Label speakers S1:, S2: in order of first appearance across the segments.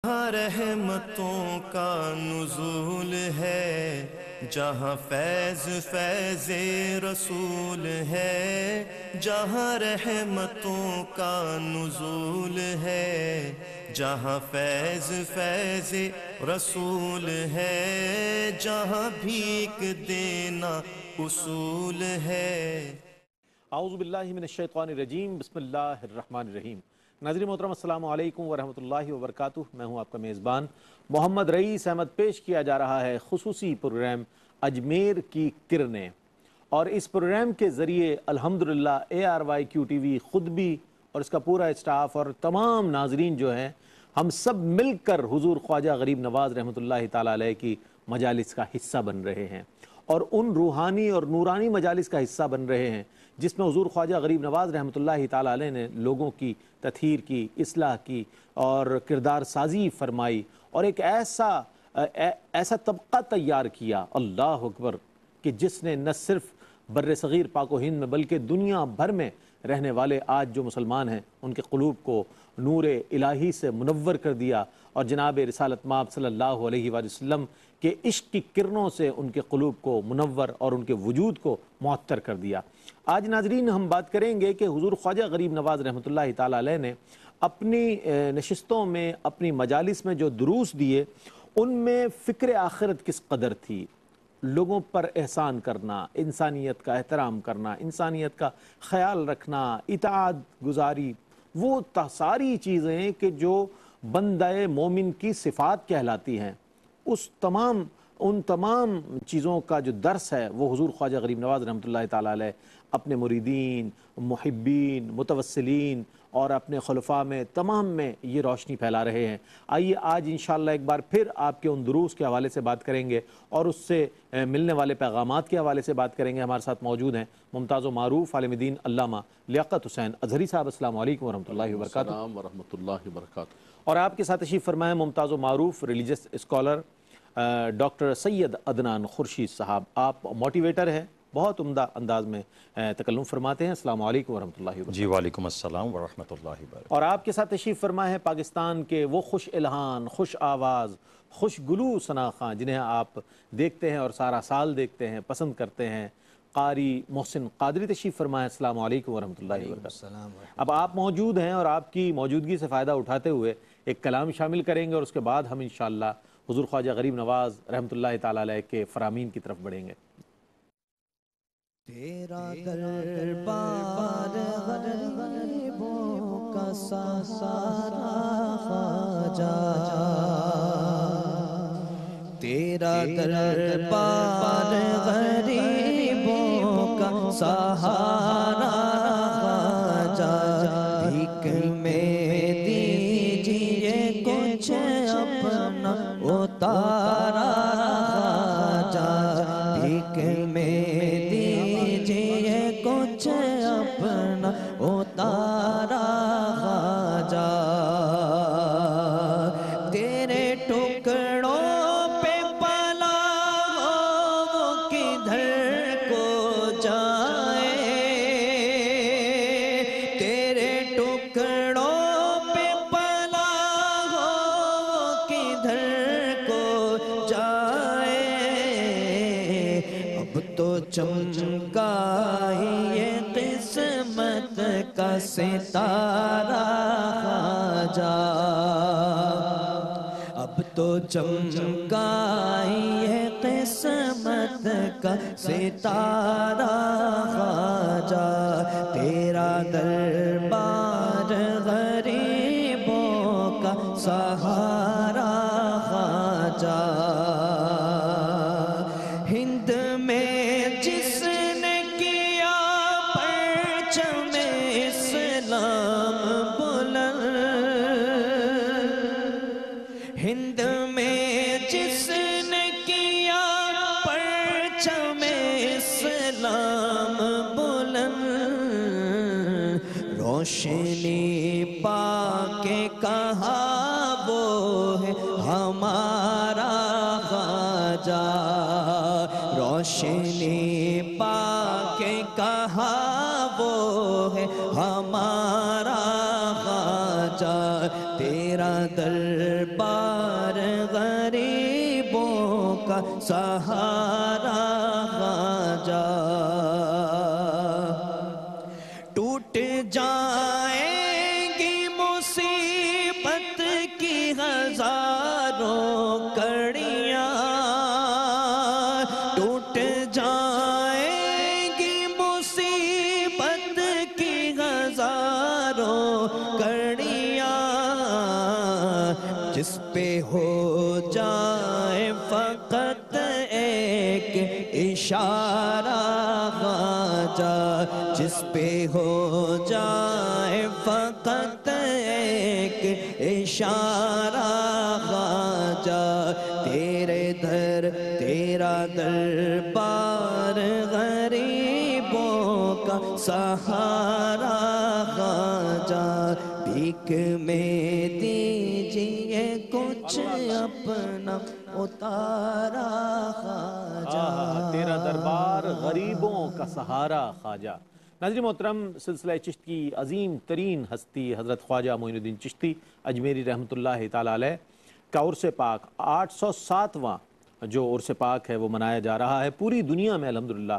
S1: جہاں رحمتوں کا نزول ہے، جہاں فیض فیض رسول ہے، جہاں رحمتوں کا نزول ہے، جہاں فیض فیض رسول ہے، جہاں بھیک دینا اصول ہے۔
S2: اعوذ باللہ من الشیطان الرجیم، بسم اللہ الرحمن الرحیم۔ ناظرین محترم السلام علیکم ورحمۃ اللہ وبرکاتہ۔ میں ہوں آپ کا میزبان محمد رئیس احمد۔ پیش کیا جا رہا ہے خصوصی پروگرام اجمیر کی کرنیں، اور اس پروگرام کے ذریعے الحمدللہ ARYQ-TV خود بھی اور اس کا پورا اسٹاف اور تمام ناظرین جو ہیں، ہم سب مل کر حضور خواجہ غریب نواز رحمۃ اللہ تعالیٰ علیہ کی مجالس کا حصہ بن رہے ہیں، اور ان روحانی اور نورانی مجالس کا حصہ بن رہے ہیں جس میں حضور خواجہ غریب نواز رحمۃ اللہ تعالیٰ علیہ نے لوگوں کی تطہیر کی، اصلاح کی اور کردار سازی فرمائی، اور ایک ایسا طبقہ تیار کیا، اللہ اکبر، کہ جس نے نہ صرف بر صغیر پاک و ہند میں بلکہ دنیا بھر میں رہنے والے آج جو مسلمان ہیں ان کے قلوب کو نور الہی سے منور کر دیا، اور جناب رسالت مآب صلی اللہ علیہ وآلہ وسلم کے عشق کی کرنوں سے ان کے قلوب کو منور اور ان کے وجود کو معطر کر دیا۔ آج ناظرین ہم بات کریں گے کہ حضور خواجہ غریب نواز رحمۃ اللہ تعالیٰ علیہ نے اپنی نشستوں میں، اپنی مجالس میں جو دروس دیے، ان میں فکر آخرت کس قدر تھی، لوگوں پر احسان کرنا، انسانیت کا احترام کرنا، انسانیت کا خیال رکھنا، اطاعت گزاری، وہ ساری چیزیں کہ جو بندہ مومن کی صفات کہلاتی ہیں، ان تمام چیزوں کا جو درس ہے وہ حضور خواجہ غریب نواز رحمۃ اللہ تعالیٰ علیہ اپنے مریدین، محبین، متوسلین اور اپنے خلفاء میں تمام میں یہ روشنی پھیلا رہے ہیں۔ آئیے آج انشاءاللہ ایک بار پھر آپ کے ان دروس کے حوالے سے بات کریں گے اور اس سے ملنے والے پیغامات کے حوالے سے بات کریں گے۔ ہمارے ساتھ موجود ہیں ممتاز و معروف عالم دین علامہ لیاقت حسین اظہری صاحب۔ السلام علیکم ورحمۃ اللہ وبرکاتہ۔
S3: السلام ورحمۃ اللہ وبرکاتہ۔
S2: اور آپ کے ساتھ تشریف فرمائے ممتاز و معروف ریلیجس اسکالر ڈاکٹر سید عدنان خورشید صاحب۔ آپ موٹیویٹر ہیں، بہت عمدہ انداز میں تکلم فرماتے ہیں۔ السلام علیکم ورحمۃ اللہ وبرکاتہ۔
S3: جی وعلیکم السلام ورحمۃ اللہ وبرکاتہ۔
S2: اور آپ کے ساتھ تشریف فرما ہے پاکستان کے وہ خوش الہان، خوش آواز، خوش گلو ثناخواں جنہیں آپ دیکھتے ہیں اور سارا سال دیکھتے ہیں، پسند کرتے ہیں، قاری محسن قادری تشریف فرما ہے۔ السلام علیکم ورحمۃ اللہ وبرکاتہ۔ اب آپ موجود ہیں اور آپ کی موجودگی سے فائدہ اٹھاتے ہوئے ایک کلام شامل کریں گے، اور اس کے بعد ہم انشاءاللہ حضور خواجہ غریب نواز رحمۃ اللہ تعالیٰ علیہ کے فرامین کی طرف بڑھیں گے۔
S1: تیرا دربار غریبوں کا سہارا خواجہ، تیرا دربار غریبوں کا سہارا خواجہ، بھیک میں دیجیے کچھ اپنا اتارا خواجہ، بھیک میں کچھ اپنا اتارا خواجہ، تیرے ٹکڑوں پہ پلا وہ کدھر کو جائے، تیرے ٹکڑوں پہ پلا وہ کدھر کو جائے، اب تو چمکا قسمت کا ستارہ خواجہ، اب تو چمکا ہے قسمت کا ستارہ خواجہ، تیرا دربار غریبوں کا سہارا خواجہ، ہند میں جس ہند میں جس نے کیا پرچم اسلام بلند، روشنی پا کے کہا وہ ہے ہمارا خواجہ، روشنی پا کے کہا وہ ہے ہمارا خواجہ، تیرا دربار کا سہارا خواجہ، ٹوٹ جائیں گی مصیبت کی ہزاروں کڑیاں، ٹوٹ جائیں گی مصیبت کی ہزاروں کڑیاں، جس پہ ہو جائے فقط ایک اشارہ خواجہ، جس پہ ہو جائے فقط ایک اشارہ خواجہ، تیرے در تیرا دربار غریبوں کا سہارا خواجہ، بھیک میں دیجئے کچھ اپنا اتارا خواجہ۔
S2: تیرا دربار غریبوں کا سہارا خواجہ۔ ناظرین محترم، سلسلہ چشت کی عظیم ترین ہستی حضرت خواجہ معین الدین چشتی اجمیری رحمۃ اللہ تعالیٰ علیہ کا عرس پاک 807واں جو عرس پاک ہے وہ منایا جا رہا ہے پوری دنیا میں الحمدللہ۔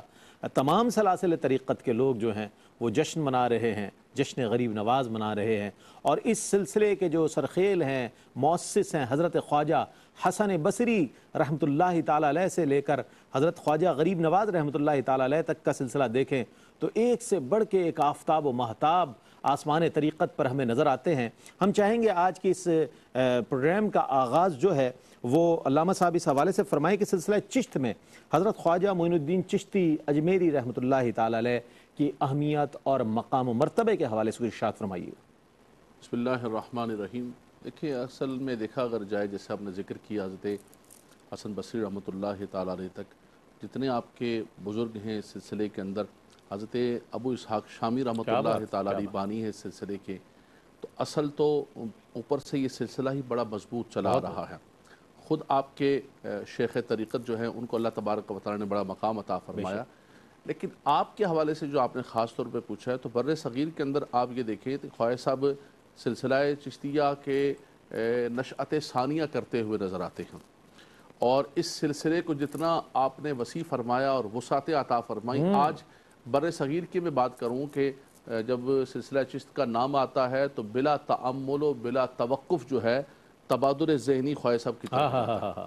S2: تمام سلاسل طریقت کے لوگ جو ہیں وہ جشن منا رہے ہیں، جشن غریب نواز منا رہے ہیں، اور اس سلسلے کے جو سرخیل ہیں، مؤسس ہیں حضرت خواجہ حسن بصری رحمۃ اللہ تعالیٰ علیہ سے لے کر حضرت خواجہ غریب نواز رحمۃ اللہ تعالیٰ علیہ تک کا سلسلہ دیکھیں تو ایک سے بڑھ کے ایک آفتاب و مہتاب آسمان طریقت پر ہمیں نظر آتے ہیں۔ ہم چاہیں گے آج کی اس پروگرام کا آغاز جو ہے وہ علامہ صاحب اس حوالے سے فرمائیں کہ سلسلہ چشت میں حضرت خواجہ معین الدین چشتی اجمیری رحمۃ اللہ تعالیٰ علیہ کی اہمیت اور مقام و مرتبے کے حوالے سے ارشاد فرمائیے۔
S3: بسم اللہ الرحمن الرحیم۔ دیکھیں اصل میں دیکھا اگر جائے جیسے آپ نے ذکر کیا حضرت حسن بصری رحمۃ اللہ تعالیٰ علیہ تک جتنے آپ کے بزرگ ہیں اس سلسلے کے اندر، حضرت ابو اسحاق شامی رحمۃ اللہ تعالیٰ علیہ بانی ہے اس سلسلے کے، تو اصل تو اوپر سے یہ سلسلہ ہی بڑا مضبوط چلا رہا ہے۔ خود آپ کے شیخ طریقت جو ہیں ان کو اللہ تبارک و تعالیٰ نے بڑا مقام عطا فرمایا، لیکن آپ کے حوالے سے جو آپ نے خاص طور پہ پوچھا ہے تو بر صغیر کے اندر آپ یہ دیکھیں کہ خواجہ صاحب سلسلہ چشتیہ کے نشأت ثانیہ کرتے ہوئے نظر آتے ہیں، اور اس سلسلے کو جتنا آپ نے وسیع فرمایا اور وسعت عطا فرمائی، آج بر صغیر کی میں بات کروں کہ جب سلسلہ چشت کا نام آتا ہے تو بلا تأمل و بلا توقف جو ہے تبادر ذہنی خواجہ صاحب کی طرف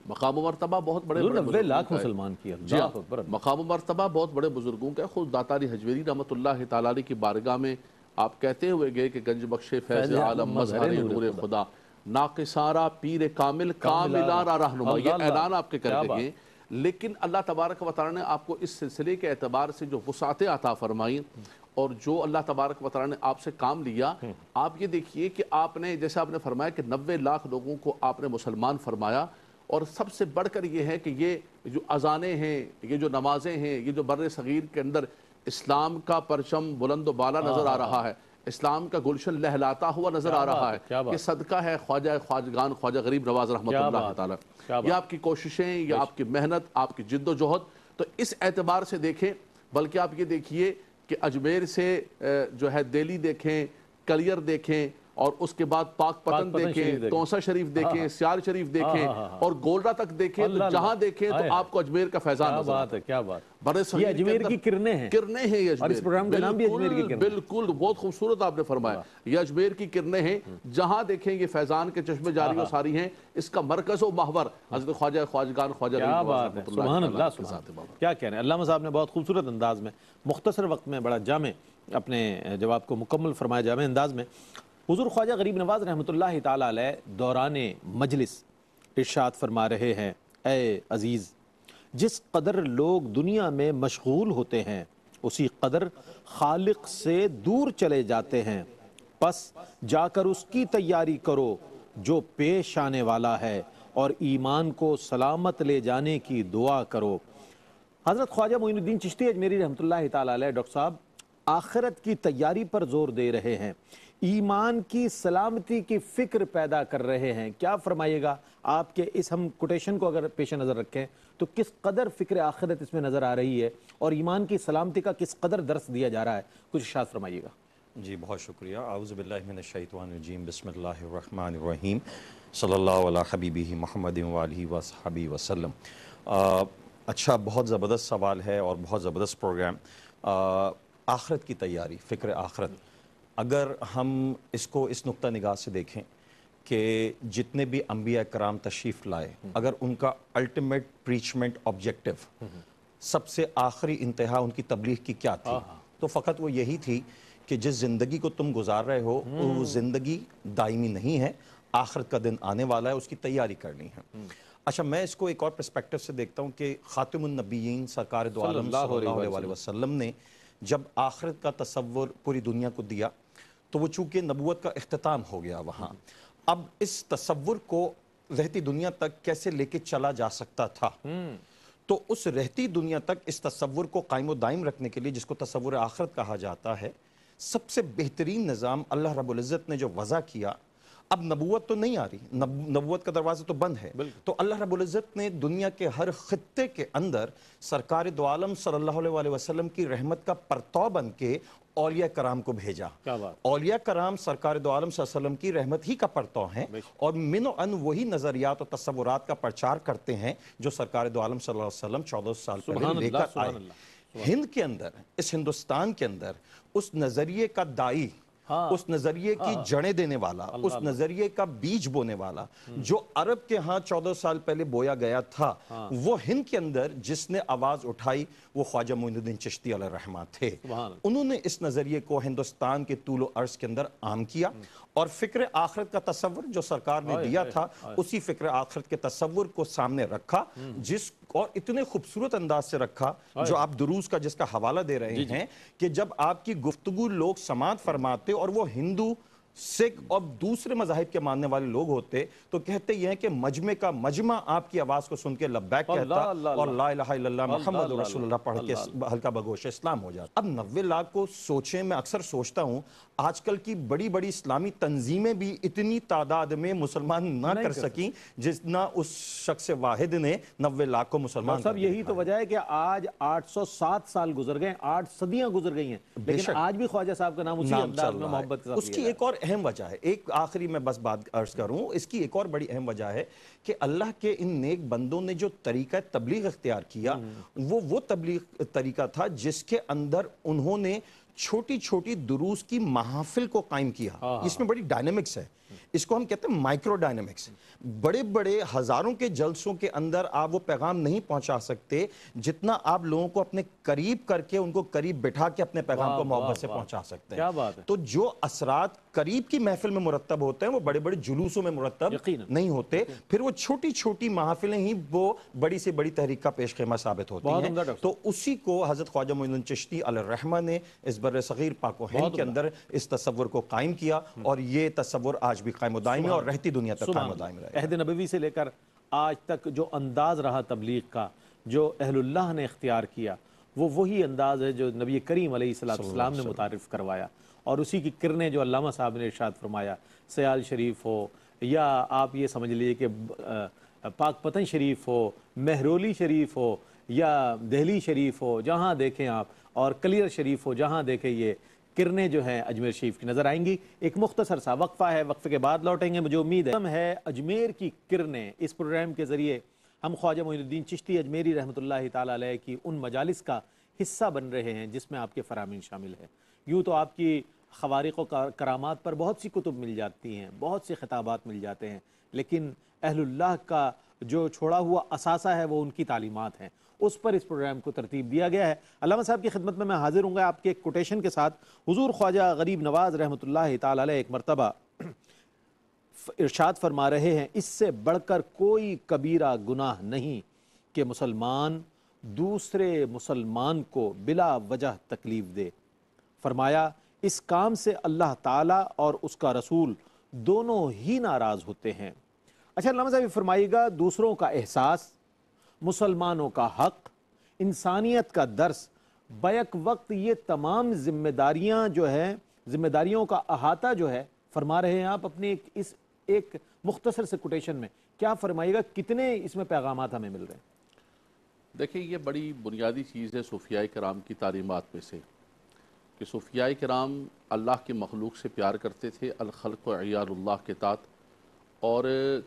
S3: مقام و مرتبہ بہت بڑے
S2: 90 لاکھ مسلمان کی
S3: مقام و مرتبہ بہت بڑے بزرگوں کا، خود داتا علی حجویری رحمۃ اللہ تعالیٰ علیہ کی بارگاہ میں آپ کہتے ہوئے گئے کہ گنج بخش فیض عالم مظہر نور خدا ناقصارا پیر کامل کاملارا رہنما، یہ اعلان آپ کے کر گئے۔ لیکن اللہ تبارک و تعالیٰ نے آپ کو اس سلسلے کے اعتبار سے جو وسعت عطا فرمائی اور جو اللہ تبارک و تعالیٰ نے آپ سے کام لیا، آپ یہ دیکھیے کہ آپ نے جیسے آپ نے فرمایا کہ 90 لاکھ لوگوں کو آپ نے مسلمان فرمایا، اور سب سے بڑھ کر یہ ہے کہ یہ جو اذانیں ہیں، یہ جو نمازیں ہیں، یہ جو بر صغیر کے اندر اسلام کا پرچم بلند و بالا نظر آ رہا ہے، اسلام کا گلشن لہلاتا ہوا نظر آ رہا ہے، یہ صدقہ ہے خواجہ خواجگان خواجہ غریب نواز رحمۃ اللہ تعالیٰ۔ یہ آپ کی کوششیں، یہ آپ کی محنت، آپ کی جد و جہد، تو اس اعتبار سے دیکھیں، بلکہ آپ یہ دیکھیے کہ اجمیر سے جو ہے دہلی دیکھیں، کلیر دیکھیں، اور اس کے بعد پاک پتن دیکھیں، تونسا شریف دیکھیں، سیال شریف دیکھیں، اور گولڈا تک دیکھیں، تو جہاں دیکھیں تو آپ کو اجمیر کا فیضان نظر آتا ہے۔
S2: کیا بات ہے، یہ اجمیر کی کرنیں ہیں،
S3: کرنیں ہیں یہ
S2: اور اس پروگرام کا نام بھی اجمیر کی کرنیں۔
S3: بالکل، بہت خوبصورت آپ نے فرمایا، یہ اجمیر کی کرنیں ہیں، جہاں دیکھیں یہ فیضان کے چشمے جاری و ساری ہیں، اس کا مرکز و محور حضرت خواجہ خواجگان خواجہ
S2: کیا بات ہے، سبحان اللہ، کیا کہنے ہیں۔ علامہ صاحب نے بہت خوبصورت انداز میں مختصر وقت میں بڑا جامع اپنے جواب کو مکمل فرمایا، جامع انداز میں۔ حضور خواجہ غریب نواز رحمۃ اللہ تعالیٰ علیہ دوران مجلس ارشاد فرما رہے ہیں، اے عزیز، جس قدر لوگ دنیا میں مشغول ہوتے ہیں اسی قدر خالق سے دور چلے جاتے ہیں، پس جا کر اس کی تیاری کرو جو پیش آنے والا ہے اور ایمان کو سلامت لے جانے کی دعا کرو۔ حضرت خواجہ معین الدین چشتی اجمیری رحمۃ اللہ تعالیٰ علیہ ڈاکٹر صاحب آخرت کی تیاری پر زور دے رہے ہیں، ایمان کی سلامتی کی فکر پیدا کر رہے ہیں۔ کیا فرمائیے گا آپ کے اس ہم کوٹیشن کو اگر پیش نظر رکھیں تو کس قدر فکر آخرت اس میں نظر آ رہی ہے اور ایمان کی سلامتی کا کس قدر درس دیا جا رہا ہے، کچھ ارشاد فرمائیے گا۔
S4: جی بہت شکریہ. اعوذ باللہ من الشیطان الرجیم. بسم اللہ الرحمن الرحیم. صلی اللہ علی حبیبہ محمد وآلہ وصحبہ وسلم. اچھا، بہت زبردست سوال ہے اور بہت زبردست پروگرام. آخرت کی تیاری، فکر آخرت، اگر ہم اس کو اس نقطہ نگاہ سے دیکھیں کہ جتنے بھی انبیاء کرام تشریف لائے، اگر ان کا الٹیمیٹ پریچمنٹ آبجیکٹو، سب سے آخری انتہا ان کی تبلیغ کی کیا تھی، تو فقط وہ یہی تھی کہ جس زندگی کو تم گزار رہے ہو وہ زندگی دائمی نہیں ہے، آخرت کا دن آنے والا ہے، اس کی تیاری کرنی ہے. اچھا، میں اس کو ایک اور پرسپیکٹو سے دیکھتا ہوں کہ خاتم النبیین سرکار دو عالم صلی اللہ علیہ وسلم نے جب آخرت کا تصور پوری دنیا کو دیا تو وہ چونکہ نبوت کا اختتام ہو گیا وہاں، اب اس تصور کو رہتی دنیا تک کیسے لے کے چلا جا سکتا تھا. تو اس رہتی دنیا تک اس تصور کو قائم و دائم رکھنے کے لیے، جس کو تصور آخرت کہا جاتا ہے، سب سے بہترین نظام اللہ رب العزت نے جو وضع کیا. اب نبوت تو نہیں آ رہی، نبوت کا دروازہ تو بند ہے، تو اللہ رب العزت نے دنیا کے ہر خطے کے اندر سرکار دو عالم صلی اللہ علیہ وسلم کی رحمت کا پرتو بن کے اولیاء کرام کو بھیجا. اولیاء کرام سرکار دو عالم صلی اللہ علیہ وسلم کی رحمت ہی کا پرتو ہیں، اور من و ان وہی نظریات اور تصورات کا پرچار کرتے ہیں جو سرکار دو عالم صلی اللہ علیہ وسلم 14 سال پہلے لے کر آئے. ہند کے اندر، اس ہندوستان کے اندر، اس نظریے کا دائی، اس نظریے کی جڑیں دینے والا، اس نظریے کا بیج بونے والا جو عرب کے ہاں 14 سال پہلے بویا گیا تھا، وہ ہند کے اندر جس نے آواز اٹھائی وہ خواجہ معین الدین چشتی علیہ الرحمہ تھے. انہوں نے اس نظریے کو ہندوستان کے طول و عرض کے اندر عام کیا، اور فکر آخرت کا تصور جو سرکار نے دیا تھا اسی فکر آخرت کے تصور کو سامنے رکھا، جس اور اتنے خوبصورت انداز سے رکھا جو آپ دروس کا جس کا حوالہ دے رہے ہیں کہ جب آپ کی گفتگو لوگ سماعت فرماتے اور وہ ہندو، سکھ اور دوسرے مذاہب کے ماننے والے لوگ ہوتے تو کہتے یہ ہیں کہ مجمع کا مجمع آپ کی آواز کو سن کے لبیک کہتا اور لا الہ الا اللہ محمد رسول اللہ پڑھ کے ہلکا بگوش اسلام ہو جاتا. اب 90 لاکھ کو سوچیں، میں اکثر سوچتا ہوں آج کل کی بڑی بڑی اسلامی تنظیمیں بھی اتنی تعداد میں مسلمان نہ کر سکیں جتنا اس شخص واحد نے 90 لاکھ کو مسلمان کر دیا.
S2: یہی تو وجہ ہے کہ آج 807 سال گزر گئے، 8 صدیاں گزر گئی ہیں، لیکن آج بھی خواجہ صاحب کا نام اسی انداز میں محبت کے ساتھ.
S4: اس کی ایک اور اہم وجہ ہے، ایک آخری میں بس بات عرض کروں، اس کی ایک اور بڑی اہم وجہ ہے کہ اللہ کے ان نیک بندوں نے جو طریقہ تبلیغ اختیار کیا وہ تبلیغ طریقہ تھا جس کے اندر انہوں نے چھوٹی چھوٹی دروس کی محافل کو قائم کیا. اس میں بڑی ڈائنامکس ہے، اس کو ہم کہتے ہیں مائکرو ڈائنامکس. بڑے بڑے ہزاروں کے جلسوں کے اندر آپ وہ پیغام نہیں پہنچا سکتے جتنا آپ لوگوں کو اپنے قریب کر کے ان کو قریب بٹھا کے اپنے پیغام کو محبت سے پہنچا سکتے ہیں. تو جو اثرات قریب کی محفل میں مرتب ہوتے ہیں وہ بڑے بڑے جلوسوں میں مرتب نہیں ہوتے، پھر وہ چھوٹی چھوٹی محافلیں ہی وہ بڑی سے بڑی تحریک کا پیش خیمہ ثابت ہوتی ہیں. تو اسی کو حضرت خواجہ معین الدین چشتی علیہ الرحمہ نے اس بر صغیر پاک و ہند کے اندر اس تصور کو قائم کیا، اور یہ تصور آج بھی قائم و دائم ہے اور رہتی دنیا تک قائم و دائم رہے.
S2: عہد نبوی سے لے کر آج تک جو انداز رہا تبلیغ کا، جو اہل اللہ نے اختیار کیا، وہ وہی انداز ہے جو نبی کریم علیہ السلام نے متعارف کروایا، اور اسی کی کرنیں جو علامہ صاحب نے ارشاد فرمایا، سیال شریف ہو یا آپ یہ سمجھ لیجئے کہ پاک پتن شریف ہو، مہرولی شریف ہو یا دہلی شریف ہو، جہاں دیکھیں آپ، اور کلیر شریف ہو، جہاں دیکھیں یہ کرنیں جو ہیں اجمیر شریف کی نظر آئیں گی. ایک مختصر سا وقفہ ہے، وقفے کے بعد لوٹیں گے. مجھے امید ہے اجمیر کی کرنیں. اس پروگرام کے ذریعے ہم خواجہ معین الدین چشتی اجمیری رحمۃ اللہ تعالیٰ علیہ کی ان مجالس کا حصہ بن رہے ہیں جس میں آپ کے فرامین شامل ہیں. یوں تو آپ کی خوارق و کرامات پر بہت سی کتب مل جاتی ہیں، بہت سے خطابات مل جاتے ہیں، لیکن اہل اللہ کا جو چھوڑا ہوا اثاثہ ہے وہ ان کی تعلیمات ہیں. اس پر اس پروگرام کو ترتیب دیا گیا ہے. علامہ صاحب کی خدمت میں حاضر ہوں گا آپ کے ایک کوٹیشن کے ساتھ. حضور خواجہ غریب نواز رحمۃ اللہ تعالی علیہ ایک مرتبہ ارشاد فرما رہے ہیں، اس سے بڑھ کر کوئی کبیرہ گناہ نہیں کہ مسلمان دوسرے مسلمان کو بلا وجہ تکلیف دے. فرمایا اس کام سے اللہ تعالیٰ اور اس کا رسول دونوں ہی ناراض ہوتے ہیں. اچھا علامہ صاحب فرمائیے گا، دوسروں کا احساس، مسلمانوں کا حق، انسانیت کا درس، بیک وقت یہ تمام ذمہ داریاں جو ہیں، ذمہ داریوں کا احاطہ جو ہے فرما رہے ہیں آپ اپنے اس ایک مختصر سے کوٹیشن میں. کیا فرمائیے گا، کتنے اس میں پیغامات ہمیں مل رہے ہیں؟
S3: دیکھیں یہ بڑی بنیادی چیز ہے صوفیاء کرام کی تعلیمات میں سے. کہ صوفیاء کرام اللہ کی مخلوق سے پیار کرتے تھے، الخلق و عیال اللہ کے تحت، اور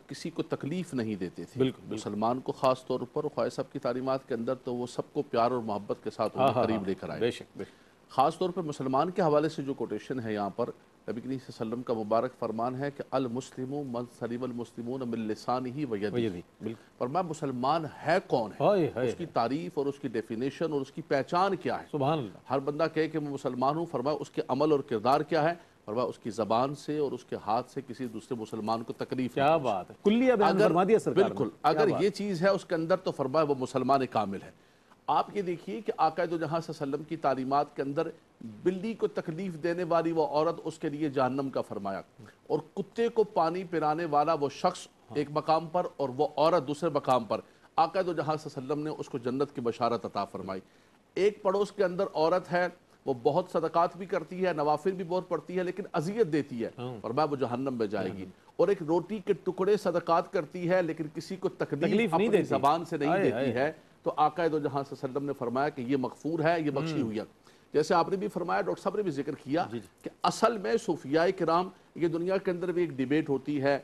S3: کسی کو تکلیف نہیں دیتے تھے۔ مسلمان کو خاص طور پر خواجہ صاحب کی تعلیمات کے اندر تو وہ سب کو پیار اور محبت کے ساتھ انہیں قریب لے کر آئے۔
S2: بے شک۔
S3: خاص طور پر مسلمان کے حوالے سے جو کوٹیشن ہے یہاں پر، نبی کریم صلی اللہ علیہ وسلم کا مبارک فرمان ہے کہ المسلم من سلم المسلمون من لسانہ و یدہ، فرمایا مسلمان ہے کون ہے، اس کی تعریف اور اس کی ڈیفینیشن اور اس کی پہچان کیا ہے۔
S2: سبحان اللہ۔
S3: ہر بندہ کہے کہ میں مسلمان ہوں، فرمایا اس کے عمل اور کردار کیا ہے، فرمایا اس کی زبان سے اور اس کے ہاتھ سے کسی دوسرے مسلمان کو تکلیف
S2: کیا بات ہے، کلیہ بیان فرما دیا سرکار نے۔
S3: بالکل، اگر یہ چیز ہے اس کے اندر تو فرمایا وہ مسلمان کامل ہے۔ آپ یہ دیکھیے کہ آقا دو جہاں صلی اللہ علیہ وسلم کی تعلیمات کے اندر بلی کو تکلیف دینے والی وہ عورت اس کے لیے جہنم کا فرمایا، اور کتے کو پانی پلانے والا وہ شخص ایک مقام پر اور وہ عورت دوسرے مقام پر، آقا دو جہاں صلی اللہ علیہ وسلم نے اس کو جنت کی بشارت عطا فرمائی۔ ایک پڑوس کے اندر عورت ہے، وہ بہت صدقات بھی کرتی ہے، نوافل بھی بہت پڑھتی ہے، لیکن اذیت دیتی ہے، فرمایا وہ جہنم میں جائے گی۔ اور ایک روٹی کے ٹکڑے صدقات کرتی ہے لیکن کسی کو تکلیف اپنی زبان سے نہیں دیتی ہے، تو آقا دو جہاں صلی اللہ علیہ وسلم نے فرمایا کہ یہ مغفور ہے، یہ بخشی ہوئی ہے۔ جیسے آپ نے بھی فرمایا، ڈاکٹر صاحب نے بھی ذکر کیا کہ اصل میں صوفیاء کرام، یہ دنیا کے اندر بھی ایک ڈیبیٹ ہوتی ہے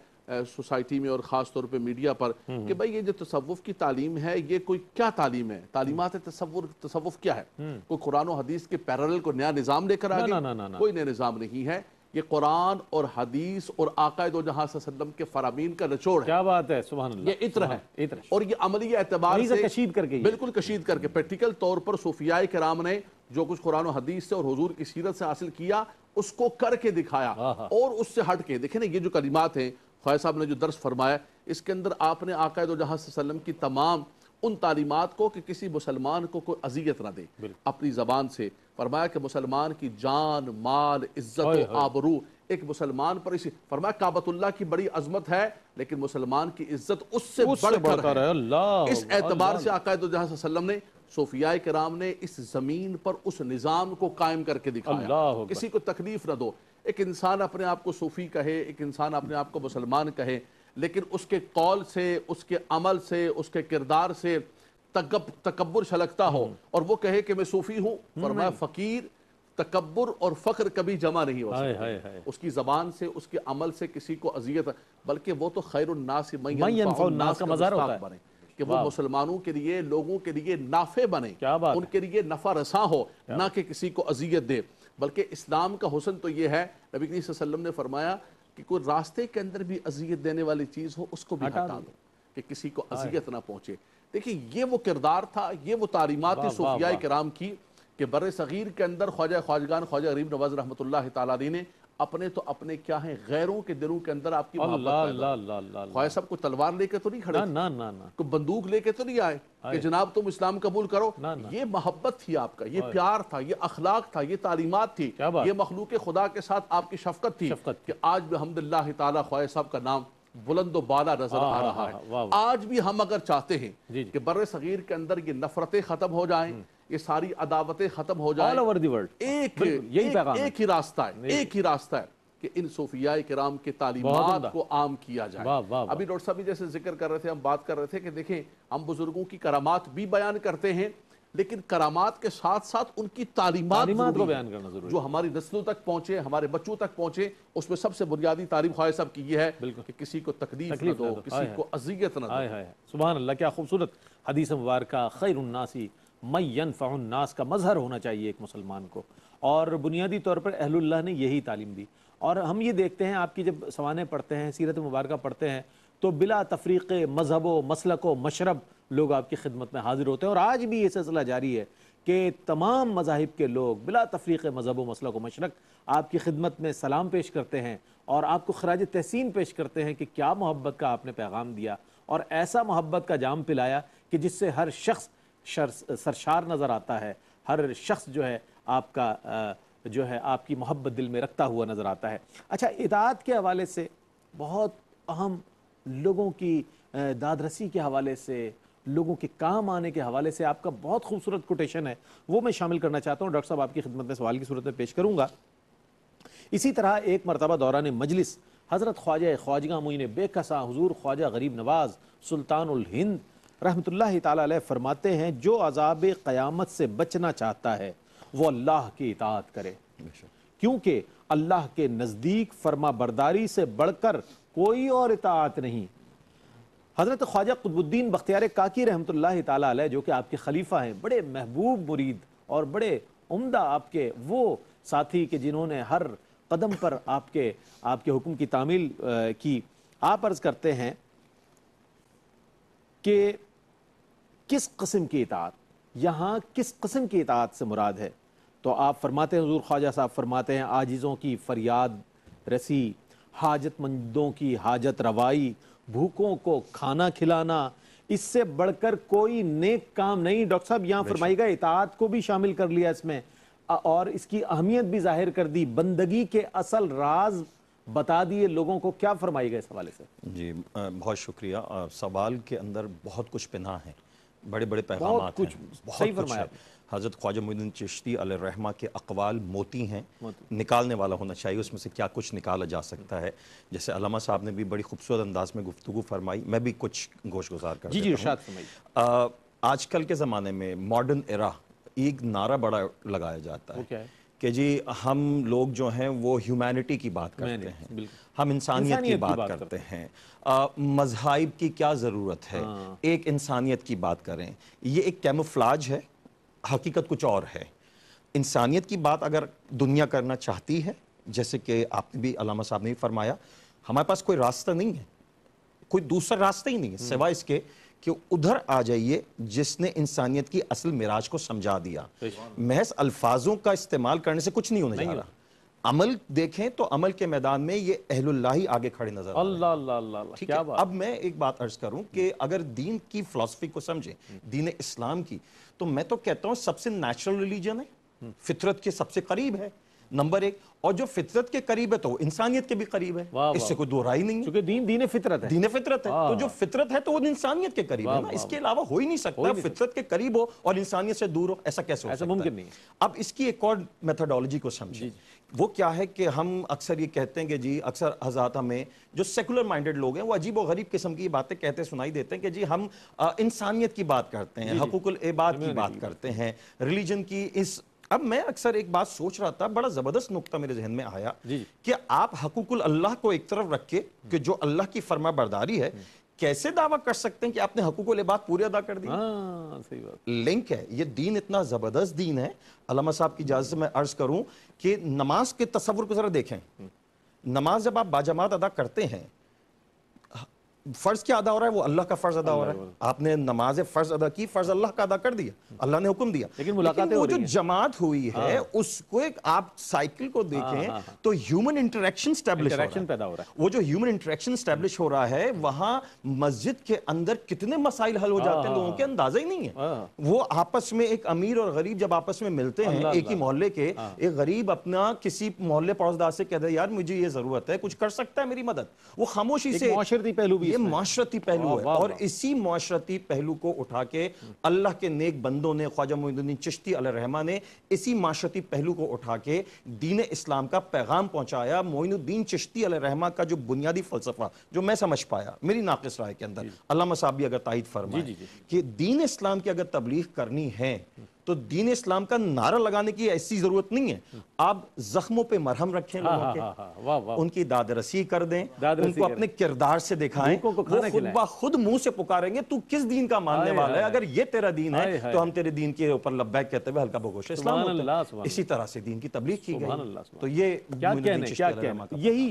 S3: سوسائٹی میں اور خاص طور پہ میڈیا پر کہ بھئی یہ جو تصوف کی تعلیم ہے یہ کوئی کیا تعلیم ہے، تعلیمات تصوف کیا ہے، کوئی قرآن و حدیث کے پیرالل کو نیا نظام لے کر آگے، کوئی نیا نظام نہیں ہے، یہ قرآن اور حدیث اور آقا دو جہاں صلی اللہ علیہ وسلم کے فرامین کا نچوڑ ہے۔
S2: کیا بات ہے، سبحان اللہ،
S3: یہ عطر ہے، اور یہ عملی اعتبار سے
S2: کشید کر کے،
S3: بالکل کشید کر کے پریکٹیکل طور پر صوفیاء کرام نے جو کچھ قرآن و حدیث سے اور حضور کی سیرت سے حاصل کیا اس کو کر کے دکھایا، اور اس سے ہٹ کے دیکھیں نا یہ جو کلمات ہیں خواجہ صاحب نے جو درس فرمایا، اس کے اندر آپ نے آقا دو جہاں صلی اللہ علیہ وسلم کی تمام ان تعلیمات کو کہ کسی مسلمان کو کوئی اذیت نہ دے اپنی زبان سے، فرمایا کہ مسلمان کی جان، مال، عزت و آبرو ایک مسلمان پر اسی، فرمایا کعبۃ اللہ کی بڑی عظمت ہے لیکن مسلمان کی عزت اس سے بڑھ کر ہے۔ اس اعتبار سے آقا دو جہاں صلی اللہ علیہ وسلم نے، صوفیاء کرام نے اس زمین پر اس نظام کو قائم کر کے دکھایا، کسی کو تکلیف نہ دو۔ ایک انسان اپنے آپ کو صوفی کہے، ایک انسان اپنے آپ کو مسلمان کہے، لیکن اس کے قول سے، اس کے عمل سے، اس کے کردار سے تکبر چھلکتا ہو اور وہ کہے کہ میں صوفی ہوں، فرمایا فقیر، تکبر اور فخر کبھی جمع نہیں ہو سکتے۔ اس کی زبان سے، اس کے عمل سے کسی کو اذیت، بلکہ وہ تو خیر الناس من ینفع الناس کا مصداق بنے کہ وہ مسلمانوں کے لیے، لوگوں کے لیے نافع بنے، ان کے لیے نفع رساں ہو، نہ کہ کسی کو اذیت دے۔ بلکہ اسلام کا حسن تو یہ ہے، نبی کریم صلی اللہ علیہ وسلم نے فرمایا کہ کوئی راستے کے اندر بھی اذیت دینے والی چیز ہو اس کو بھی ہٹا دو کہ کسی کو اذیت نہ پہنچے۔ دیکھیں یہ وہ کردار تھا، یہ وہ تعلیمات صوفیاء کرام کی کہ بر صغیر کے اندر خواجہ خواجگان خواجہ غریب نواز رحمۃ اللہ تعالیٰ علیہ نے اپنے تو اپنے کیا ہیں، غیروں کے دلوں کے اندر آپ کی محبت پیدا۔ خواجہ صاحب کو تلوار لے کے تو نہیں کھڑے تھے، کوئی بندوق لے کے تو نہیں آئے کہ جناب تم اسلام قبول کرو، یہ محبت تھی آپ کا، یہ پیار تھا، یہ اخلاق تھا، یہ تعلیمات تھی، یہ مخلوق خدا کے ساتھ آپ کی شفقت تھی کہ آج بھی الحمدللہ تعالیٰ خواجہ صاحب کا نام بلند و بالا نظر آ رہا ہے۔ آج بھی ہم اگر چاہتے ہیں کہ بر صغیر کے اندر یہ نفرتیں ختم ہو جائیں، یہ ساری عداوتیں ختم ہو جائیں، ایک ہی راستہ ہے، ایک ہی راستہ ہے کہ ان صوفیاء کرام کے تعلیمات کو عام کیا جائے۔ ابھی ڈاکٹر صاحب بھی جیسے ذکر کر رہے تھے، ہم بات کر رہے تھے کہ دیکھیں ہم بزرگوں کی کرامات بھی بیان کرتے ہیں، لیکن کرامات کے ساتھ ساتھ ان کی تعلیمات کو بیان کرنا ضروری ہے، جو ہماری نسلوں تک پہنچے، ہمارے بچوں تک پہنچے۔ اس میں سب سے بنیادی تعلیم خواجہ صاحب کی یہ ہے کہ کسی کو تکلیف نہ دو، کسی کو اذیت نہ دو۔
S2: سبحان اللہ، کیا خوبصورت حدیث مبارکہ، خیر الناس من ینفع الناس کا مظہر ہونا چاہیے ایک مسلمان کو، اور بنیادی طور پر اہل اللہ نے یہی تعلیم دی۔ اور ہم یہ دیکھتے ہیں، آپ کی جب سوانح پڑھتے ہیں، سیرت مبارکہ پڑھتے ہیں، تو بلا تفریق مذہب و مسلک و مشرب لوگ آپ کی خدمت میں حاضر ہوتے ہیں، اور آج بھی یہ سلسلہ جاری ہے کہ تمام مذاہب کے لوگ بلا تفریق مذہب و مسلک و مشرق آپ کی خدمت میں سلام پیش کرتے ہیں اور آپ کو خراج تحسین پیش کرتے ہیں کہ کیا محبت کا آپ نے پیغام دیا، اور ایسا محبت کا جام پلایا کہ جس سے ہر شخص سرشار نظر آتا ہے، ہر شخص جو ہے آپ کا جو ہے آپ کی محبت دل میں رکھتا ہوا نظر آتا ہے۔ اچھا، اطاعت کے حوالے سے بہت اہم، لوگوں کی داد رسی کے حوالے سے، لوگوں کے کام آنے کے حوالے سے آپ کا بہت خوبصورت کوٹیشن ہے، وہ میں شامل کرنا چاہتا ہوں۔ ڈاکٹر صاحب آپ کی خدمت میں سوال کی صورت میں پیش کروں گا۔ اسی طرح ایک مرتبہ دوران مجلس حضرت خواجہ خواجگاں معین بے کساں حضور خواجہ غریب نواز سلطان الہند رحمۃ اللہ تعالی علیہ فرماتے ہیں، جو عذاب قیامت سے بچنا چاہتا ہے وہ اللہ کی اطاعت کرے۔ کیونکہ اللہ کے نزدیک فرما برداری سے بڑھ کر کوئی اور اطاعت نہیں۔ حضرت خواجہ قطب الدین بختیار کاکی رحمۃ اللہ تعالیٰ علیہ، جو کہ آپ کے خلیفہ ہیں، بڑے محبوب مرید اور بڑے عمدہ آپ کے وہ ساتھی کہ جنہوں نے ہر قدم پر آپ کے حکم کی تعمیل کی، آپ عرض کرتے ہیں کہ کس قسم کی اطاعت، یہاں کس قسم کی اطاعت سے مراد ہے؟ تو آپ فرماتے ہیں، حضور خواجہ صاحب فرماتے ہیں، عاجزوں کی فریاد رسی، حاجت مندوں کی حاجت روائی، بھوکوں کو کھانا کھلانا، اس سے بڑھ کر کوئی نیک کام نہیں۔ ڈاکٹر صاحب یہاں فرمائے گا اطاعت کو بھی شامل کر لیا اس میں، اور اس کی اہمیت بھی ظاہر کر دی، بندگی کے اصل راز بتا دیے لوگوں کو، کیا فرمائے گا اس حوالے سے؟
S4: جی بہت شکریہ۔ سوال کے اندر بہت کچھ پنہا ہے، بڑے بڑے پیغامات ہیں، بہت کچھ ہے۔ حضرت خواجہ معین الدین چشتی علیہ الرحمہ کے اقوال موتی ہیں، نکالنے والا ہونا چاہیے، اس میں سے کیا کچھ نکالا جا سکتا ہے۔ جیسے علامہ صاحب نے بھی بڑی خوبصورت انداز میں گفتگو فرمائی، میں بھی کچھ گوش گزار کر دیتا ہوں۔
S2: ارشاد فرمائیے۔
S4: آج کل کے زمانے میں ماڈرن ایرا، ایک نعرہ بڑا لگایا جاتا ہے کہ جی ہم لوگ جو ہیں وہ ہیومینٹی کی بات کرتے ہیں، ہم انسانیت کی بات کرتے ہیں، مذاہب کی کیا ضرورت ہے، ایک انسانیت کی بات کریں۔ یہ ایک کیموفلاج ہے، حقیقت کچھ اور ہے۔ انسانیت کی بات اگر دنیا کرنا چاہتی ہے، جیسے کہ آپ نے بھی علامہ صاحب نے بھی فرمایا، ہمارے پاس کوئی راستہ نہیں ہے، کوئی دوسرا راستہ ہی نہیں ہے سوائے اس کے کہ ادھر آ جائیے جس نے انسانیت کی اصل معراج کو سمجھا دیا۔ محض الفاظوں کا استعمال کرنے سے کچھ نہیں ہونے جا رہا۔ عمل دیکھیں تو عمل کے میدان میں یہ اہل اللہ ہی آگے کھڑے نظر آ رہے ہیں۔
S2: اللہ اللہ اللہ،
S4: ٹھیک ہے، اب میں ایک بات عرض کروں کہ اگر دین کی فلسفی کو سمجھیں، دین اسلام کی، تو میں تو کہتا ہوں سب سے نیچرل ریلیجن ہے، فطرت کے سب سے قریب ہے، نمبر ایک۔ اور جو فطرت کے قریب ہے تو وہ انسانیت کے بھی قریب ہے، اس سے کوئی دو رائے نہیں ہے،
S2: کیونکہ دین فطرت ہے،
S4: دین فطرت ہے۔ تو جو فطرت ہے تو وہ انسانیت کے قریب ہے نا، اس کے علاوہ ہو ہی نہیں سکتا۔ فطرت کے قریب ہو اور انسانیت سے دور ہو، ایسا کیسے ہو سکتا ہے؟
S2: ممکن نہیں۔
S4: اب اس کی ایک اور میتھڈالوجی کو سمجھیں، وہ کیا ہے کہ ہم اکثر یہ کہتے ہیں کہ جی اکثر حضرات ہمیں جو سیکولر مائنڈڈ لوگ ہیں وہ عجیب و غریب قسم کی باتیں کہتے سنائی دیتے ہیں کہ جی ہم انسانیت کی بات کرتے ہیں، حقوق العباد کی بات کرتے ہیں، ریلیجن کی اس۔ اب میں اکثر ایک بات سوچ رہا تھا، بڑا زبردست نقطہ میرے ذہن میں آیا کہ آپ حقوق اللہ کو ایک طرف رکھ کے کہ جو اللہ کی فرما برداری ہے، کیسے دعویٰ کر سکتے ہیں کہ آپ نے حقوق العباد پورے ادا کر دی؟
S2: صحیح بات،
S4: لنک ہے۔ یہ دین اتنا زبردست دین ہے، علامہ صاحب کی اجازت سے میں عرض کروں کہ نماز کے تصور کو ذرا دیکھیں۔ نماز جب آپ باجماعت ادا کرتے ہیں، فرض کیا ادا ہو رہا ہے؟ وہ اللہ کا فرض ادا ہو رہا ہے۔ آپ نے نماز فرض ادا کی، فرض اللہ کا ادا کر دیا، اللہ نے حکم دیا، لیکن وہ جو جماعت ہوئی ہے اس کو ایک آپ سائیکل کو دیکھیں تو ہیومن انٹریکشن اسٹیبلش
S2: پیدا ہو رہا ہے۔
S4: وہ جو ہیومن انٹریکشن اسٹیبلش ہو رہا ہے، وہاں مسجد کے اندر کتنے مسائل حل ہو جاتے ہیں لوگوں کے اندازہ ہی نہیں ہے۔ وہ آپس میں ایک امیر اور غریب جب آپس میں ملتے ہیں ایک ہی محلے کے، ایک غریب اپنا کسی محلے پڑوسدار سے کہتا ہے یار مجھے یہ ضرورت ہے، کچھ کر سکتا ہے میری مدد، وہ خاموشی سے،
S2: معاشرتی پہلو بھی،
S4: یہ معاشرتی پہلو ہے۔ اور اسی معاشرتی پہلو کو اٹھا کے اللہ کے نیک بندوں نے، خواجہ معین الدین چشتی علیہ الرحمہ نے اسی معاشرتی پہلو کو اٹھا کے دین اسلام کا پیغام پہنچایا۔ معین الدین چشتی علیہ الرحمہ کا جو بنیادی فلسفہ جو میں سمجھ پایا میری ناقص رائے کے اندر، علامہ صاحب بھی اگر تائید فرمائیں کہ دین اسلام کی اگر تبلیغ کرنی ہے تو دین اسلام کا نعرہ لگانے کی ایسی ضرورت نہیں ہے، آپ زخموں پہ مرہم رکھیں لوگوں کے، ان کی داد رسی کر دیں، ان کو اپنے کردار سے دکھائیں، وہ خود بخود منہ سے پکاریں گے تو کس دین کا ماننے والا ہے؟ اگر یہ تیرا دین ہے تو ہم تیرے دین کے اوپر لبیک کہتے ہوئے ہلکا بگوش اسلام ہوتا ہے۔ اسی طرح سے دین کی تبلیغ کی گئی۔ تو یہ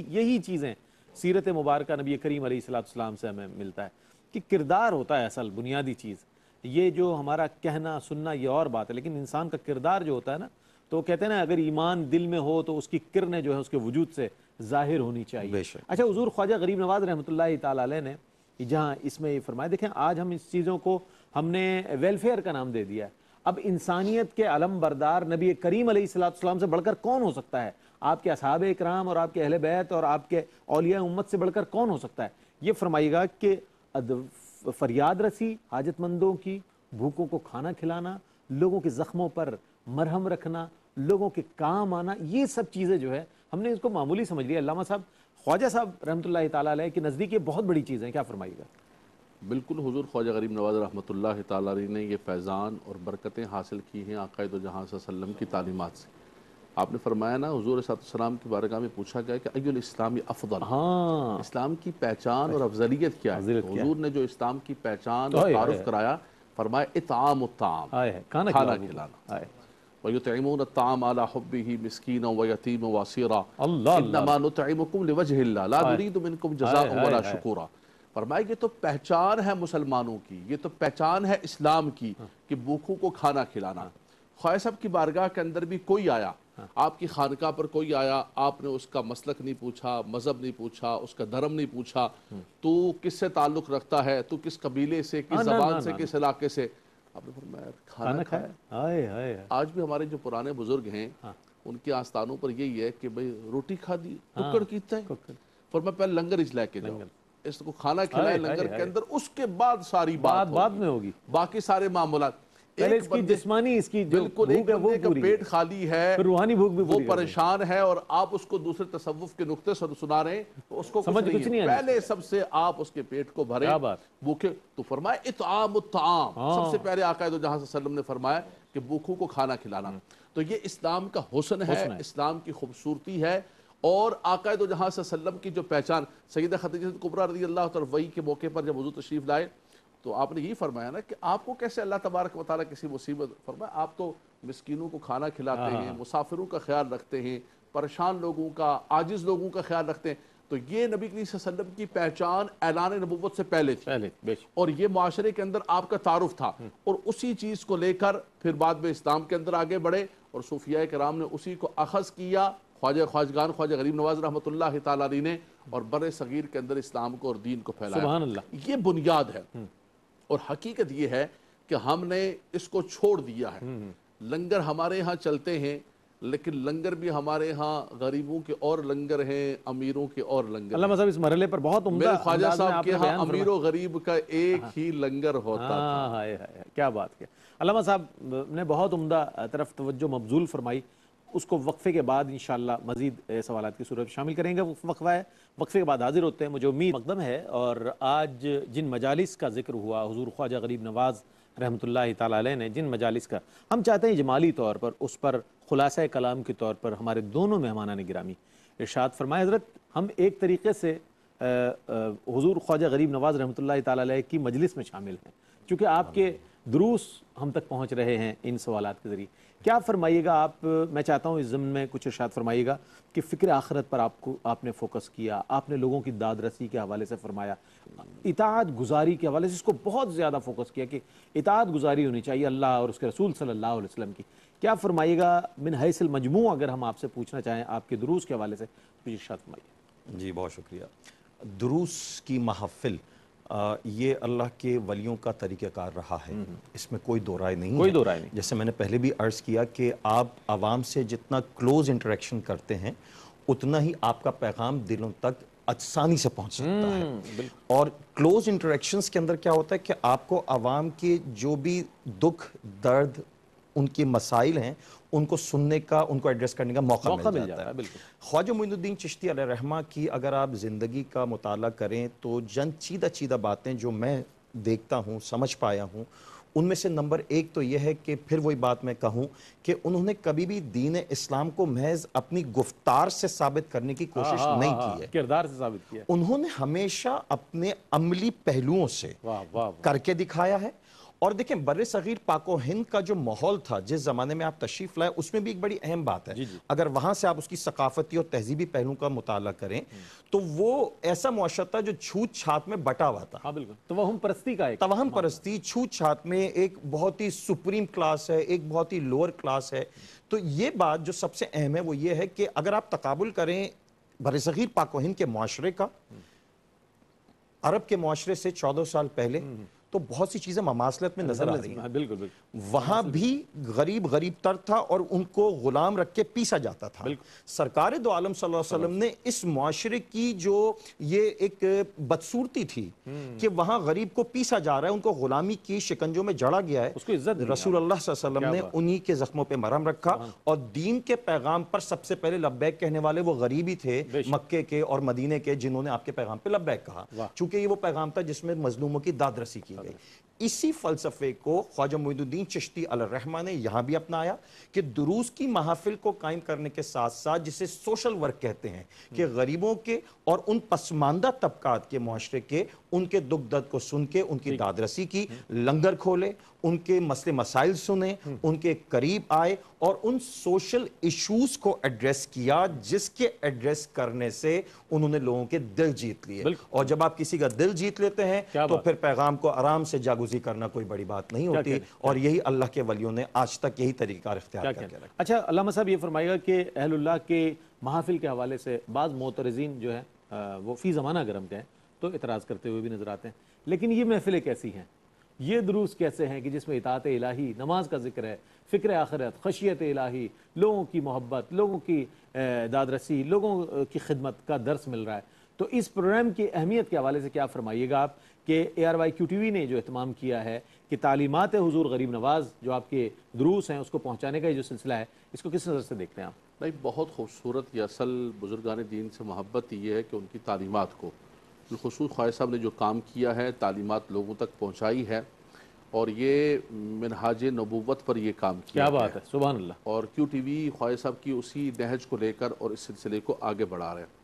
S2: یہی چیزیں سیرت مبارکہ نبی کریم علیہ السلام سے ہمیں ملتا ہے کہ کردار ہوتا ہے اصل بنیادی چیز۔ یہ جو ہمارا کہنا سننا یہ اور بات ہے، لیکن انسان کا کردار جو ہوتا ہے نا، تو کہتے ہیں نا اگر ایمان دل میں ہو تو اس کی کرنیں جو ہے اس کے وجود سے ظاہر ہونی چاہیے۔ اچھا، حضور خواجہ غریب نواز رحمۃ اللہ تعالیٰ علیہ نے جہاں اس میں یہ فرمایا، دیکھیں آج ہم اس چیزوں کو ہم نے ویلفیئر کا نام دے دیا ہے۔ اب انسانیت کے علم بردار نبی کریم علیہ السلام سے بڑھ کر کون ہو سکتا ہے؟ آپ کے اصحاب اکرام اور آپ کے اہل بیت اور آپ کے اولیاء امت سے بڑھ کر کون ہو سکتا ہے؟ یہ فرمائیے گا کہ فریاد رسی حاجت مندوں کی، بھوکوں کو کھانا کھلانا، لوگوں کے زخموں پر مرہم رکھنا، لوگوں کے کام آنا، یہ سب چیزیں جو ہے ہم نے اس کو معمولی سمجھ لیا۔ علامہ صاحب خواجہ صاحب رحمۃ اللہ تعالیٰ علیہ کی نزدیک یہ بہت بڑی چیز ہے، کیا فرمائیے گا؟
S3: بالکل، حضور خواجہ غریب نواز رحمۃ اللہ تعالیٰ علیہ نے یہ فیضان اور برکتیں حاصل کی ہیں آقا دو جہاں صلی اللہ علیہ وسلم کی تعلیمات سے۔ آپ نے فرمایا نا حضور صلی اللہ علیہ وسلم کی بارگاہ میں پوچھا گیا کہ ایو الاسلام افضل،
S2: ہاں
S3: اسلام کی پہچان اور افضلیت کیا ہے؟ تو حضور نے جو اسلام کی پہچان اور تعارف کرایا، فرمایا اطعام الطعام،
S2: کھانا
S3: کھلانا، وَيُطْعِمُونَ الطَّعَامَ عَلَى حُبِّهِ مِسْكِينًا وَيَتِيمًا وَأَسِيرًا إِنَّمَا نُطْعِمُكُمْ لِوَجْهِ اللَّهِ لَا نُرِيدُ مِنكُمْ جَزَاءً وَلَا شُكُورًا۔ فرمایا یہ تو پہچان ہے مسلمانوں کی، یہ تو پہچان ہے اسلام کی کہ بھوکھوں کو کھانا کھلانا۔ خواجہ صاحب کی بارگاہ کے اندر بھی کوئی آیا، آپ کی خانقاہ پر کوئی آیا، آپ نے اس کا مسلک نہیں پوچھا، مذہب نہیں پوچھا، اس کا دھرم نہیں پوچھا، تو کس سے تعلق رکھتا ہے، تو کس قبیلے سے، کس زبان سے، کس علاقے سے، آپ نے فرمایا کھانا کھایا۔ آج بھی ہمارے جو پرانے بزرگ ہیں ان کے آستانوں پر یہی ہے کہ بھئی روٹی کھا دی، ککڑ کیتا ہے، فرمایا پہلے لنگر اج لے کے جاؤ، اس کو کھانا کھلائے لنگر کے اندر، اس کے بعد ساری بات
S2: بعد میں ہوگی،
S3: باقی سارے معاملات۔
S2: پہلے اس کی جسمانی، اس کی جو
S3: بالکل ایک بندے کا پیٹ خالی ہے،
S2: روحانی بھوک بھی
S3: وہ پریشان ہے، اور آپ اس کو دوسرے تصوف کے نقطے سے سنا رہے ہیں، تو اس کو کچھ نہیں ہے، پہلے سب سے آپ اس کے پیٹ کو بھریں بھوکے، تو فرمایا اطعام الطعام، سب سے پہلے آقا دو جہاں صلی اللہ علیہ وسلم نے فرمایا کہ بھوکوں کو کھانا کھلانا۔ تو یہ اسلام کا حسن ہے، اسلام کی خوبصورتی ہے، اور آقا دو جہاں صلی اللہ علیہ وسلم کی جو پہچان، سیدہ خدیجہ کبریٰ رضی اللہ عنہا وحی کے موقع پر جب حضور تشریف لائے تو آپ نے یہی فرمایا نا کہ آپ کو کیسے اللہ تبارک و تعالیٰ کسی مصیبت، فرمایا آپ تو مسکینوں کو کھانا کھلاتے ہیں، مسافروں کا خیال رکھتے ہیں، پریشان لوگوں کا، عاجز لوگوں کا خیال رکھتے ہیں۔ تو یہ نبی کریم صلی اللہ علیہ وسلم کی پہچان اعلان نبوت سے پہلے تھی، اور یہ معاشرے کے اندر آپ کا تعارف تھا، اور اسی چیز کو لے کر پھر بعد میں اسلام کے اندر آگے بڑھے، اور صوفیاء کرام نے اسی کو اخذ کیا، خواجہ خواجگان خواجہ غریب نواز رحمۃ اللہ تعالیٰ علیہ نے، اور بر صغیر کے اندر اسلام کو اور دین کو پھیلایا۔
S2: سبحان اللہ،
S3: یہ بنیاد ہے، اور حقیقت یہ ہے کہ ہم نے اس کو چھوڑ دیا ہے۔ لنگر ہمارے ہاں چلتے ہیں، لیکن لنگر بھی ہمارے ہاں غریبوں کے اور لنگر ہیں، امیروں کے اور لنگر ہیں۔
S2: علامہ صاحب اس مرحلے پر بہت عمدہ
S3: میرے خواجہ صاحب کے ہاں امیر و غریب کا ایک ہی لنگر ہوتا تھا۔
S2: کیا بات کیا علامہ صاحب نے بہت عمدہ طرف توجہ مبذول فرمائی۔ اس کو وقفے کے بعد انشاءاللہ مزید سوالات کی صورت شامل کریں گے، وقفہ ہے، وقفے کے بعد حاضر ہوتے ہیں۔ مجھے امید مقدم ہے، اور آج جن مجالس کا ذکر ہوا، حضور خواجہ غریب نواز رحمۃ اللہ تعالیٰ علیہ نے جن مجالس کا، ہم چاہتے ہیں جمالی طور پر اس پر خلاصہ کلام کے طور پر ہمارے دونوں مہمانان گرامی ارشاد فرمائے۔ حضرت ہم ایک طریقے سے حضور خواجہ غریب نواز رحمۃ اللہ تعالیٰ علیہ کی مجلس میں شامل ہیں، چونکہ آپ کے دروس ہم تک پہنچ رہے ہیں ان سوالات کے ذریعے۔ کیا فرمائیے گا آپ؟ میں چاہتا ہوں اس ضمن میں کچھ ارشاد فرمائیے گا کہ فکر آخرت پر آپ نے فوکس کیا، آپ نے لوگوں کی داد رسی کے حوالے سے فرمایا، اطاعت گزاری کے حوالے سے اس کو بہت زیادہ فوکس کیا کہ اطاعت گزاری ہونی چاہیے اللہ اور اس کے رسول صلی اللہ علیہ وسلم کی۔ کیا فرمائیے گا من حیث المجموع، اگر ہم آپ سے پوچھنا چاہیں آپ کے دروس کے حوالے سے کچھ ارشاد فرمائیے۔
S4: جی بہت شکریہ۔ دروس کی محفل یہ اللہ کے ولیوں کا طریقہ کار رہا ہے، اس میں کوئی دو رائے نہیں ہے۔ جیسے میں نے پہلے بھی عرض کیا کہ آپ عوام سے جتنا کلوز انٹریکشن کرتے ہیں اتنا ہی آپ کا پیغام دلوں تک آسانی سے پہنچ سکتا ہے۔ اور کلوز انٹریکشنز کے اندر کیا ہوتا ہے کہ آپ کو عوام کے جو بھی دکھ درد ان کے مسائل ہیں ان کو سننے کا، ان کو ایڈریس کرنے کا موقع مل جاتا ہے۔ خواجہ معین الدین چشتی علیہ رحمہ کی اگر آپ زندگی کا مطالعہ کریں تو چیدہ باتیں جو میں دیکھتا ہوں، سمجھ پایا ہوں، ان میں سے نمبر ایک تو یہ ہے کہ پھر وہی بات میں کہوں کہ انہوں نے کبھی بھی دین اسلام کو محض اپنی گفتار سے ثابت کرنے کی کوشش نہیں کی ہے،
S2: کردار سے ثابت کیا۔
S4: انہوں نے ہمیشہ اپنے عملی پہلوؤں سے کر کے دکھایا ہے۔ اور دیکھیں بر صغیر پاک و ہند کا جو ماحول تھا جس زمانے میں آپ تشریف لائے، اس میں بھی ایک بڑی اہم بات ہے، اگر وہاں سے آپ اس کی ثقافتی اور تہذیبی پہلوؤں کا مطالعہ کریں تو وہ ایسا معاشرہ تھا جو چھوت چھات میں بٹا ہوا تھا۔
S2: ہاں بالکل، توہم پرستی کا ایک
S4: توہم پرستی، چھوت چھات میں ایک بہت ہی سپریم کلاس ہے، ایک بہت ہی لوور کلاس ہے۔ تو یہ بات جو سب سے اہم ہے وہ یہ ہے کہ اگر آپ تقابل کریں بر صغیر پاک و ہند کے معاشرے کا عرب کے معاشرے سے 14 سال پہلے، تو بہت سی چیزیں مماثلت میں نظر آ رہی ہیں۔
S2: بالکل
S4: وہاں بھی غریب تر تھا اور ان کو غلام رکھ کے پیسا جاتا تھا۔ سرکار دو عالم صلی اللہ علیہ وسلم نے اس معاشرے کی جو یہ ایک بدصورتی تھی کہ وہاں غریب کو پیسا جا رہا ہے، ان کو غلامی کی شکنجوں میں جڑا گیا ہے، رسول اللہ صلی اللہ علیہ وسلم نے انہی کے زخموں پہ مرہم رکھا، اور دین کے پیغام پر سب سے پہلے لبیک کہنے والے وہ غریبی تھے مکے کے اور مدینے کے جنہوں نے آپ کے پیغام پہ لبیک کہا، چونکہ یہ وہ پیغام تھا جس میں مظلوموں کی داد رسی کی گئی۔ اسی فلسفے کو خواجہ معین الدین چشتی علیہ الرحمہ نے یہاں بھی اپنایا کہ دروس کی محافل کو قائم کرنے کے ساتھ ساتھ جسے سوشل ورک کہتے ہیں کہ غریبوں کے اور ان پسماندہ طبقات کے معاشرے کے ان کے دکھ درد کو سن کے ان کی داد رسی کی، لنگر کھولے، ان کے مسئلے مسائل سنے، ان کے قریب آئے اور ان سوشل ایشوز کو ایڈریس کیا جس کے ایڈریس کرنے سے انہوں نے لوگوں کے دل جیت لیے۔ اور جب آپ کسی کا دل جیت لیتے ہیں تو پھر پیغام کو آرام سے جاگوزی کرنا کوئی بڑی بات نہیں ہوتی، اور یہی اللہ کے ولیوں نے آج تک یہی طریقہ اختیار کر کے رکھا۔
S2: اچھا علامہ صاحب یہ فرمائے گا کہ اہل اللہ کے محافل کے حوالے سے بعض معترضین جو ہیں وہ فی زمانہ اگر ہم کہیں تو اعتراض کرتے ہوئے بھی نظر آتے ہیں، لیکن یہ محفلیں کیسی ہیں، یہ دروس کیسے ہیں کہ جس میں اطاعت الہی، نماز کا ذکر ہے، فکر آخرت، خشیت الہی، لوگوں کی محبت، لوگوں کی داد رسی، لوگوں کی خدمت کا درس مل رہا ہے؟ تو اس پروگرام کی اہمیت کے حوالے سے کیا فرمائیے گا آپ کہ ARYQ-TV نے جو اہتمام کیا ہے کہ تعلیمات حضور غریب نواز جو آپ کے دروس ہیں اس کو پہنچانے کا یہ جو سلسلہ ہے، اس کو کس نظر سے دیکھتے ہیں آپ؟
S3: نہیں، بہت خوبصورت، یہ اصل بزرگان دین سے محبت یہ ہے کہ ان کی تعلیمات کو بالخصوص خواجہ صاحب نے جو کام کیا ہے، تعلیمات لوگوں تک پہنچائی ہے، اور یہ منہاج نبوت پر یہ کام کیا ہے۔
S2: کیا بات ہے، سبحان اللہ۔
S3: اور QTV خواجہ صاحب کی اسی نہج کو لے کر اور اس سلسلے کو آگے بڑھا رہے ہیں۔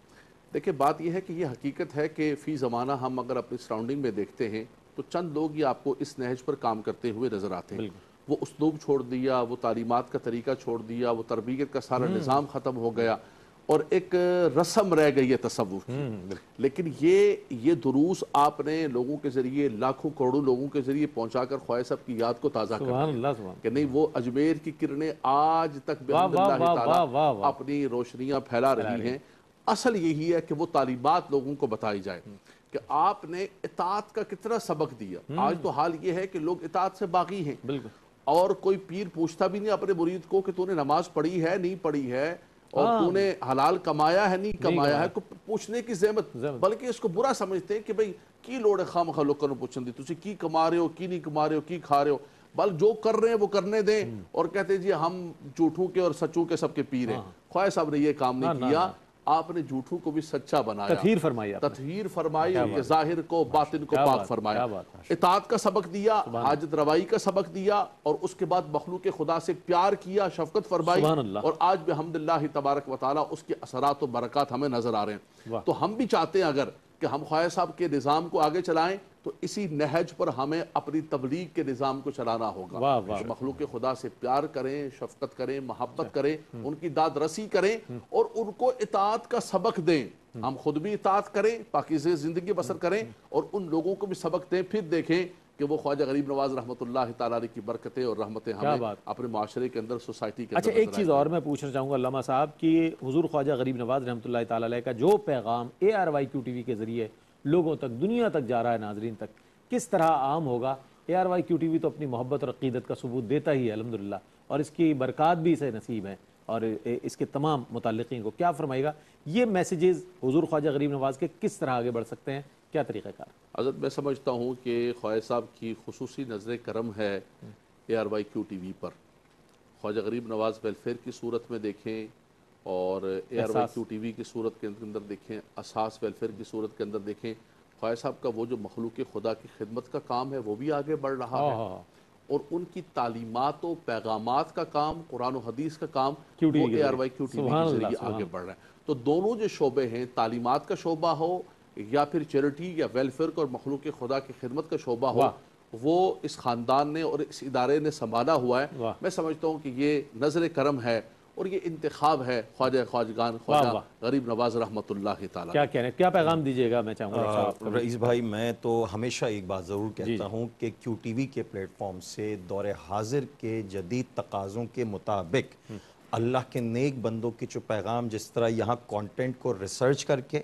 S3: دیکھیں بات یہ ہے کہ یہ حقیقت ہے کہ فی زمانہ ہم اگر اپنی سراؤنڈنگ میں دیکھتے ہیں تو چند لوگ یہ آپ کو اس نہج پر کام کرتے ہوئے نظر آتے ہیں۔ وہ اسلوب چھوڑ دیا، وہ تعلیمات کا طریقہ چھوڑ دیا، وہ تربیت کا سارا نظام ختم ہو گیا، اور ایک رسم رہ گئی ہے تصوف کی۔ لیکن یہ دروس آپ نے لوگوں کے ذریعے، لاکھوں کروڑوں لوگوں کے ذریعے پہنچا کر خواجہ صاحب کی یاد کو تازہ کر دیا کہ نہیں، وہ اجمیر کی کرنیں آج تک بحمد اللہ تعالیٰ اپنی روشنیاں پھیلا رہی ہیں۔ اصل یہی ہے کہ وہ تعلیمات لوگوں کو بتائی جائے کہ آپ نے اطاعت کا کتنا سبق دیا۔ آج تو حال یہ ہے کہ لوگ اطاعت سے باغی ہیں، اور کوئی پیر پوچھتا بھی نہیں اپنے مرید کو کہ تو نے نماز پڑھی ہے نہیں پڑھی ہے، اور تو نے حلال کمایا ہے نہیں کمایا ہے، پوچھنے کی زحمت، بلکہ اس کو برا سمجھتے ہیں کہ بھئی کی لوڑ ہے خواہ مخواہ لوگوں کو پوچھن دی، تسی کی کما رہے ہو، کی نہیں کما رہے ہو، کی کھا رہے ہو، بل جو کر رہے ہیں وہ کرنے دیں، اور کہتے ہیں جی ہم جھوٹوں کے اور سچوں کے سب کے پیر ہیں۔ خواجہ صاحب نے یہ کام نہیں کیا، آپ نے جھوٹوں کو بھی سچا بنایا، تطہیر فرمائی، اور ظاہر کو باطن کو پاک فرمایا، اطاعت کا سبق دیا، حاجت روائی کا سبق دیا، اور اس کے بعد مخلوق خدا سے پیار کیا، شفقت فرمائی، اور آج بحمداللہ تبارک و تعالی اس کے اثرات و برکات ہمیں نظر آ رہے ہیں۔ تو ہم بھی چاہتے ہیں اگر کہ ہم خواجہ صاحب کے نظام کو آگے چلائیں تو اسی نہج پر ہمیں اپنی تبلیغ کے نظام کو چلانا ہوگا۔ مخلوق خدا سے پیار کریں، شفقت کریں، محبت کریں، ان کی داد رسی کریں، اور ان کو اطاعت کا سبق دیں۔ ہم خود بھی اطاعت کریں، پاکیزہ زندگی بسر کریں، اور ان لوگوں کو بھی سبق دیں، پھر دیکھیں کہ وہ خواجہ غریب نواز رحمۃ اللہ تعالیٰ علیہ کی برکتیں اور رحمتیں ہمیں اپنے معاشرے کے اندر، سوسائٹی کے اندر۔
S2: اچھا ایک چیز اور میں پوچھنا چاہوں گا علامہ صاحب کہ حضور خواجہ غریب نواز رحمۃ اللہ تعالیٰ علیہ کا جو پیغام ARYQ-TV کے ذریعے لوگوں تک، دنیا تک جا رہا ہے، ناظرین تک کس طرح عام ہوگا؟ ARYQ-TV تو اپنی محبت اور عقیدت کا ثبوت دیتا ہی ہے الحمدللہ، اور اس کی برکات بھی اسے نصیب ہیں، اور اس کے تمام متعلقین کو کیا فرمائے گا یہ میسیجز حضور خواجہ غریب نواز کے کس طرح آگے بڑھ سکتے ہیں، کیا طریقہ کار؟
S3: حضرت میں سمجھتا ہوں کہ خواجہ صاحب کی خصوصی نظر کرم ہے ARYQ-TV پر۔ خواجہ غریب نواز ویلفیئر کی صورت میں دیکھیں، اور ARYQ-TV کی صورت کے اندر دیکھیں، اساس ویلفیئر کی صورت کے اندر دیکھیں، خواجہ صاحب کا وہ جو مخلوق خدا کی خدمت کا کام ہے وہ بھی آگے بڑھ رہا ہے، اور ان کی تعلیمات و پیغامات کا کام، قرآن و حدیث کا کام، وہ ARYQ-TV کے ذریعے آگے بڑھ رہا ہے۔ تو دونوں جو شعبے ہیں، تعلیمات کا شعبہ ہو یا پھر چیریٹی یا ویلفیئر کا اور مخلوق خدا کی خدمت کا شعبہ ہو، وہ اس خاندان نے اور اس ادارے نے سنبھالا ہوا ہے۔ میں سمجھتا ہوں کہ یہ نظر کرم ہے، اور یہ انتخاب ہے خواجہ خواجگان خواجہ غریب نواز رحمۃ اللہ تعالیٰ۔
S2: کیا کہنے، کیا پیغام دیجیے گا؟ میں چاہوں گا
S4: رئیس بھائی، میں تو ہمیشہ ایک بات ضرور کہتا ہوں کہ QTV کے پلیٹ فارم سے دور حاضر کے جدید تقاضوں کے مطابق اللہ کے نیک بندوں کی جو پیغام، جس طرح یہاں کانٹینٹ کو ریسرچ کر کے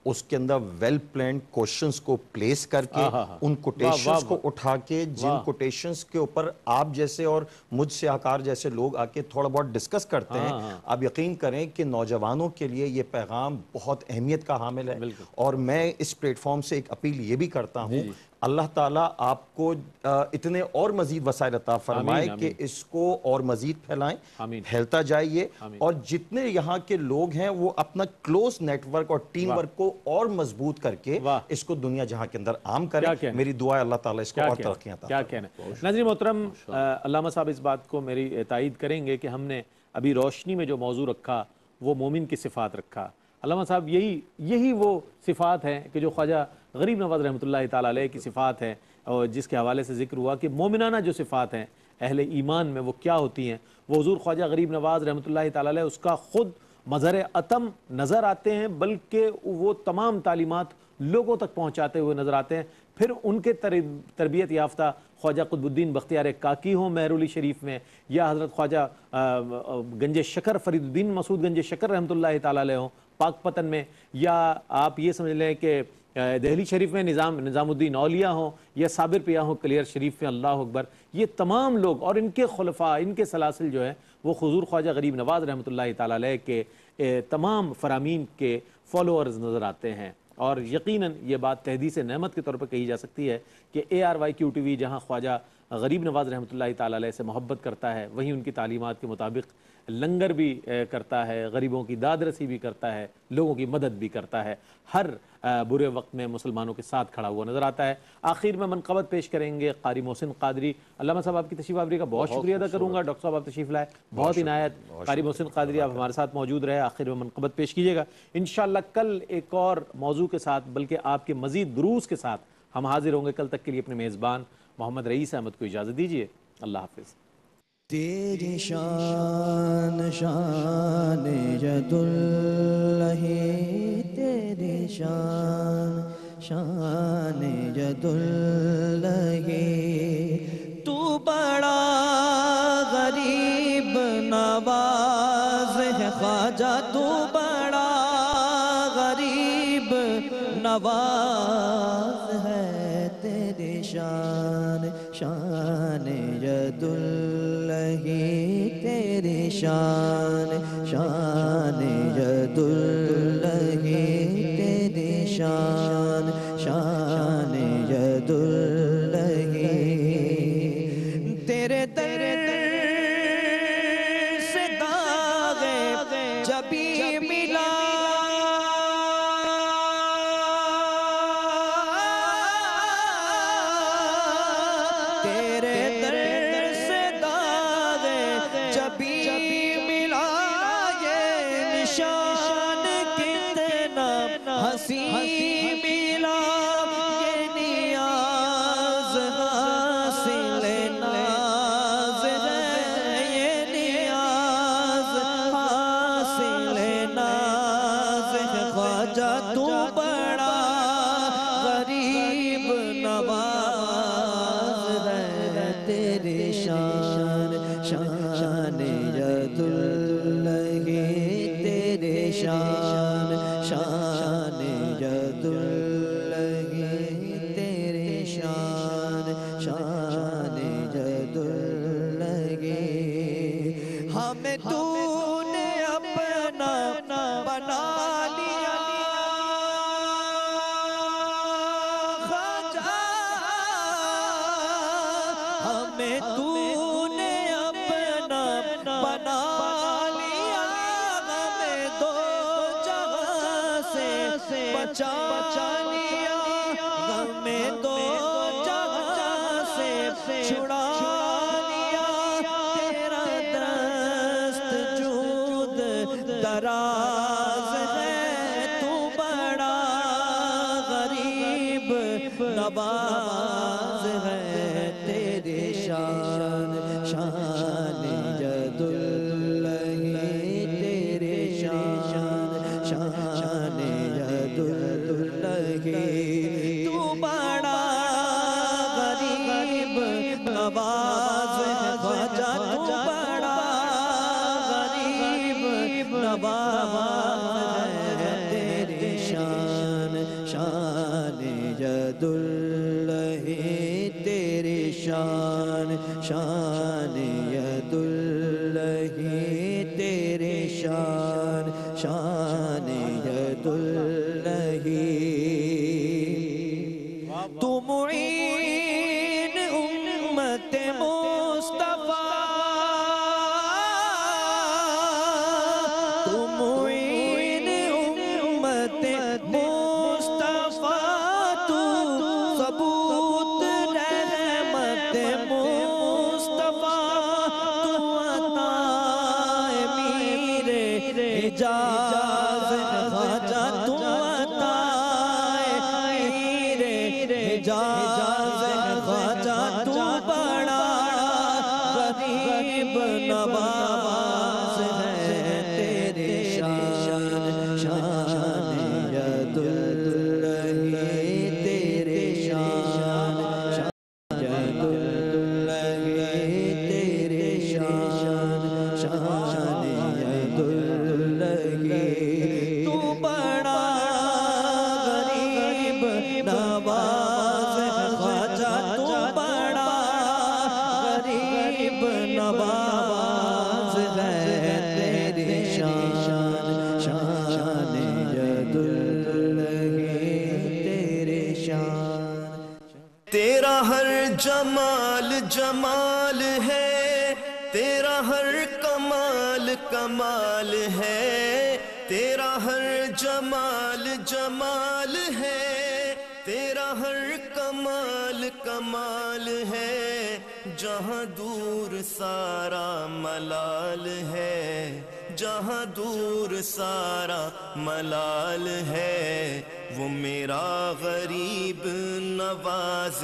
S4: اس کے اندر ویل پلانڈ کوشچنز کو پلیس کر کے ان کوٹیشنز کو اٹھا کے، جن کوٹیشنز کے اوپر آپ جیسے اور مجھ سے آکار جیسے لوگ آ کے تھوڑا بہت ڈسکس کرتے ہیں، آپ یقین کریں کہ نوجوانوں کے لیے یہ پیغام بہت اہمیت کا حامل ہے۔ اور میں اس پلیٹ فارم سے ایک اپیل یہ بھی کرتا ہوں، اللہ تعالیٰ آپ کو اتنے اور مزید وسائل عطا فرمائے کہ اس کو اور مزید پھیلائیں، پھیلتا جائے یہ، اور جتنے یہاں کے لوگ ہیں وہ اپنا کلوز نیٹ ورک اور ٹیم ورک کو اور مضبوط کر کے اس کو دنیا جہاں کے اندر عام کریں. میری دعا ہے اللہ تعالیٰ اس کو اور ترقیاں عطا فرمائے.
S2: کیا کہنا ہے ناظرین محترم، علامہ صاحب اس بات کو میری تائید کریں گے کہ ہم نے ابھی روشنی میں جو موضوع رکھا وہ مومن کی صفات رکھا. علامہ صاحب یہی وہ صفات ہیں کہ جو خواجہ غریب نواز رحمۃ اللہ تعالیٰ علیہ کی صفات ہیں، اور جس کے حوالے سے ذکر ہوا کہ مومنانہ جو صفات ہیں اہل ایمان میں وہ کیا ہوتی ہیں، وہ حضور خواجہ غریب نواز رحمۃ اللہ تعالیٰ علیہ اس کا خود مظہر عتم نظر آتے ہیں، بلکہ وہ تمام تعلیمات لوگوں تک پہنچاتے ہوئے نظر آتے ہیں. پھر ان کے تربیت یافتہ خواجہ قطب الدین بختیار کاکی ہوں مہرولی شریف میں، یا حضرت خواجہ گنج شکر فرید الدین مسعود گنج شکر رحمۃ اللہ تعالیٰ علیہ ہوں پاک پتن میں، یا آپ یہ سمجھ لیں کہ دہلی شریف میں نظام الدین اولیاء ہوں، یا صابر پیا ہوں کلیر شریف میں، اللہ اکبر. یہ تمام لوگ اور ان کے خلفاء، ان کے سلاسل جو ہیں وہ حضور خواجہ غریب نواز رحمۃ اللہ تعالیٰ علیہ کے تمام فرامین کے فالوورز نظر آتے ہیں. اور یقیناً یہ بات تحدیث نعمت کے طور پر کہی جا سکتی ہے کہ ARYQ TV جہاں خواجہ غریب نواز رحمۃ اللہ تعالیٰ علیہ سے محبت کرتا ہے، وہیں ان کی تعلیمات کے مطابق لنگر بھی کرتا ہے، غریبوں کی داد رسی بھی کرتا ہے، لوگوں کی مدد بھی کرتا ہے، ہر برے وقت میں مسلمانوں کے ساتھ کھڑا ہوا نظر آتا ہے. آخر میں منقبت پیش کریں گے قاری محسن قادری. علامہ صاحب آپ کی تشریف آوری کا بہت شکریہ ادا کروں گا. ڈاکٹر صاحب آپ تشریف لائے، بہت عنایت. قاری محسن قادری آپ ہمارے ساتھ موجود رہے، آخر میں منقبت پیش کیجیے گا. انشاءاللہ کل ایک اور موضوع کے ساتھ، بلکہ آپ کے مزید دروس کے ساتھ ہم حاضر ہوں گے. کل تک کے لیے اپنے میزبان محمد رئیس احمد کو اجازت دیجیے. اللہ حافظ.
S1: تیری شان شان ید اللہ، تیری شان شان ید اللہ، تو بڑا غریب نواز ہے خواجہ، تو بڑا غریب نواز ہے. تیری شان شان ید اللہ، تیری شان شان ید اللہ، تیری شان شان ید اللہ. تیرے در سے داغ جبھی ملا، تیرے در سے داغ جبھی ملا، یہ نشان کتنا حسین ملا، یہ نیاز حاصل ناز ہے، یہ نیاز حاصل ناز ہے. خواجہ تو بڑا غریب نواز ہے، تیری شان شان ید اللہ، تیری شان شان ید اللہ، تیری شان شان ید اللہ. ہمیں تو نے اپنا بنا لیا خواجہ، ہمیں تو نے اپنا بنا لیا، ہمیں دو جہاں سے بچا لیا، ہمیں دو جہاں سے چھڑا لیا. تیرا دست جود دراز ہے، تو بڑا غریب نواز ہے. تیری شان شان ید اللہ، تیری شان شان ید اللہ، تو بڑا غریب نواز ہے خواجہ، تو بڑا غریب نواز ہے. تیری شان شان ید اللہ، تیری شان شان ید اللہ، تیری شان شان ید اللہ. تو معین امت مصطفیٰ تیرا ہر جمال جمال ہے، تیرا ہر کمال کمال ہے، تیرا ہر جمال جمال ہے، تیرا ہر کمال کمال ہے، جہاں دور سارا ملال ہے، جہاں دور سارا ملال ہے، وہ میرا غریب نواز